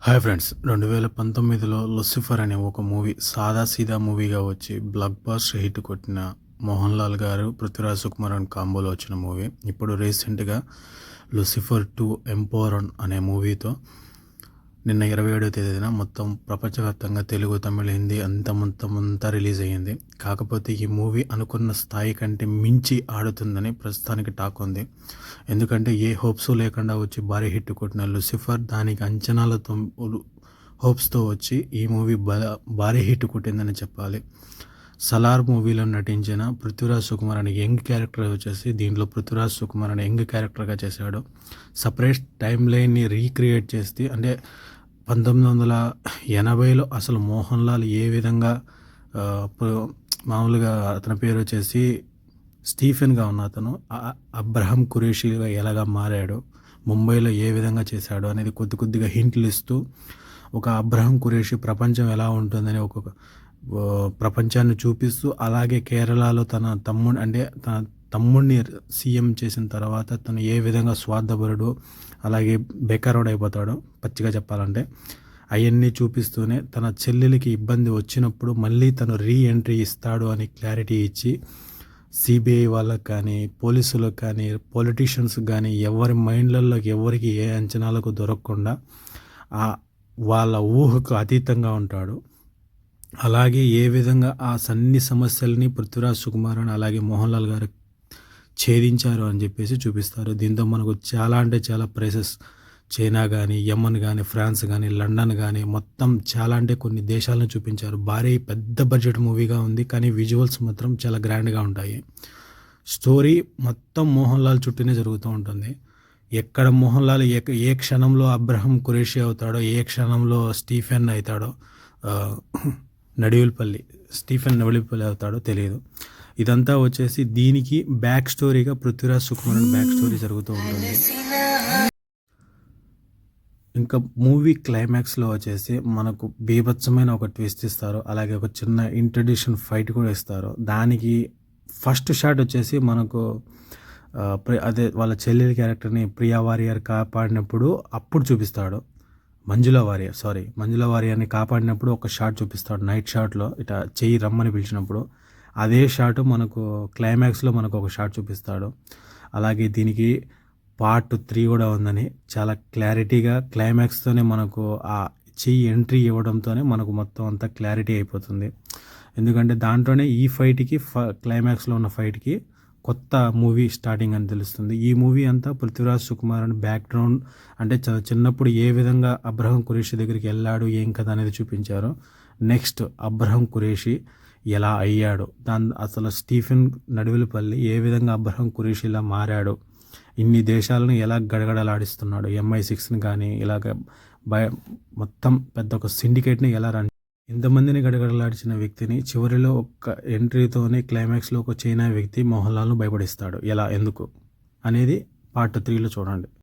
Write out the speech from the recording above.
Hi friends, 2019లో Lucifer అనే ఒక movie సాదాసీదా మూవీగా వచ్చి బ్లాక్ బస్టర్ హిట్ కొట్టిన మోహన్ లాల్ గారు, పృథ్వీరాజ్ సుకుమారన్ కాంబోలో వచ్చిన మూవీ. ఇప్పుడు రీసెంట్గా లూసిఫర్ 2 ఎంపవర్ అనే మూవీతో నిన్న 27వ తేదీన మొత్తం ప్రపంచవ్యాప్తంగా తెలుగు, తమిళ, హిందీ అంతా రిలీజ్ అయ్యింది. కాకపోతే ఈ మూవీ అనుకున్న స్థాయి కంటే మించి ఆడుతుందని ప్రస్తుతానికి టాక్ ఉంది. ఎందుకంటే ఏ హోప్స్ లేకుండా వచ్చి భారీ హిట్ కొట్టిన లూసిఫర్ దానికి అంచనాలతో హోప్స్తో వచ్చి ఈ మూవీ భారీ హిట్ కొట్టిందని చెప్పాలి. సలార్ మూవీలో నటించిన పృథ్వీరాజ్ సుకుమార్ అనే యంగ్ క్యారెక్టర్ వచ్చేసి దీంట్లో పృథ్వీరాజ్ సుకుమార్ అనే యంగ్ క్యారెక్టర్గా చేశాడు. సపరేట్ టైం లైన్ని రీక్రియేట్ చేసి, అంటే 1980లో అసలు మోహన్ లాల్ ఏ విధంగా మామూలుగా అతని పేరు వచ్చేసి స్టీఫెన్గా ఉన్న అతను అబ్రహం ఖురేషీగా ఎలాగా మారాడు, ముంబైలో ఏ విధంగా చేశాడు అనేది కొద్దిగా హింట్లు ఇస్తూ ఒక అబ్రహం ఖురేషీ ప్రపంచం ఎలా ఉంటుందని ఒక ప్రపంచాన్ని చూపిస్తూ, అలాగే కేరళలో తన తమ్ముడిని సీఎం చేసిన తర్వాత తను ఏ విధంగా స్వార్థపరుడు, అలాగే బేకారోడ్ అయిపోతాడు పచ్చిగా చెప్పాలంటే, అవన్నీ చూపిస్తూనే తన చెల్లెలికి ఇబ్బంది వచ్చినప్పుడు మళ్ళీ తను ఎంట్రీ ఇస్తాడు అని క్లారిటీ ఇచ్చి, సిబిఐ వాళ్ళకి కానీ, పోలీసులకు కానీ, పొలిటీషియన్స్కి కానీ ఎవరి మైండ్లలోకి ఎవరికి ఏ అంచనాలకు దొరకకుండా వాళ్ళ ఊహకు అతీతంగా ఉంటాడు. అలాగే ఏ విధంగా అన్ని సమస్యల్ని పృథ్వీరాజ్ సుకుమార్ అని అలాగే మోహన్ లాల్ గారు ఛేదించారు అని చెప్పేసి చూపిస్తారు. దీంతో మనకు చాలా అంటే చాలా ప్రైసెస్ చైనా కానీ, యమన్ కానీ, ఫ్రాన్స్ కానీ, లండన్ కానీ మొత్తం చాలా అంటే కొన్ని దేశాలను చూపించారు. భారీ పెద్ద బడ్జెట్ మూవీగా ఉంది, కానీ విజువల్స్ మాత్రం చాలా గ్రాండ్గా ఉంటాయి. స్టోరీ మొత్తం మోహన్ లాల్ చుట్టూనే జరుగుతూ ఉంటుంది. ఎక్కడ మోహన్ లాల్ ఏ క్షణంలో అబ్రహం ఖురేషీ అవుతాడో, ఏ క్షణంలో స్టీఫెన్ అవుతాడో, స్టీఫెన్ నడివిల్పల్లి అవుతాడో తెలియదు. ఇదంతా వచ్చేసి దీనికి బ్యాక్ స్టోరీగా పృథ్వీరాజ్ సుకుమార్ బ్యాక్ స్టోరీ జరుగుతూ ఉంటుంది. ఇంకా మూవీ క్లైమాక్స్లో వచ్చేసి మనకు బీభత్సమైన ఒక ట్విస్ట్ ఇస్తారు, అలాగే ఒక చిన్న ఇంట్రడ్యూషన్ ఫైట్ కూడా ఇస్తారు. దానికి ఫస్ట్ షాట్ వచ్చేసి మనకు అదే వాళ్ళ చెల్లెలి క్యారెక్టర్ని ప్రియా వారియర్ కాపాడినప్పుడు అప్పుడు చూపిస్తాడు. మంజులా వారియర్ని కాపాడినప్పుడు ఒక షాట్ చూపిస్తాడు. నైట్ షాట్లో ఇట్లా చెయ్యి రమ్మని పిలిచినప్పుడు అదే షాట్ మనకు క్లైమాక్స్లో మనకు ఒక షాట్ చూపిస్తాడు. అలాగే దీనికి పార్ట్ 3 కూడా ఉందని చాలా క్లారిటీగా క్లైమాక్స్తోనే మనకు ఆ చెయ్యి ఎంట్రీ ఇవ్వడంతోనే మనకు మొత్తం అంతా క్లారిటీ అయిపోతుంది. ఎందుకంటే దాంట్లోనే ఈ ఫైట్కి క్లైమాక్స్లో ఉన్న ఫైట్కి కొత్త మూవీ స్టార్టింగ్ అని తెలుస్తుంది. ఈ మూవీ అంతా పృథ్వీరాజ్ సుకుమార్ అని బ్యాక్గ్రౌండ్, అంటే చిన్నప్పుడు ఏ విధంగా అబ్రహం ఖురేషీ దగ్గరికి వెళ్ళాడు, ఏం కదా అనేది చూపించారు. నెక్స్ట్ అబ్రహం ఖురేషీ ఎలా అయ్యాడు, అసలు స్టీఫెన్ నడివిల్పల్లి ఏ విధంగా అబ్రహం ఖురేషీలా మారాడు, ఇన్ని దేశాలను ఎలా గడగడలాడిస్తున్నాడు, MI6ని కానీ ఇలాగ మొత్తం పెద్ద ఒక సిండికేట్ని ఎలా రన్, ఇంతమందిని గడగడలాడిచిన వ్యక్తిని చివరిలో ఒక ఎంట్రీతోనే క్లైమాక్స్లో ఒక చైనా వ్యక్తి మోహన్ లాల్ను భయపడిస్తాడు. ఎలా, ఎందుకు అనేది పార్ట్ 3లో చూడండి.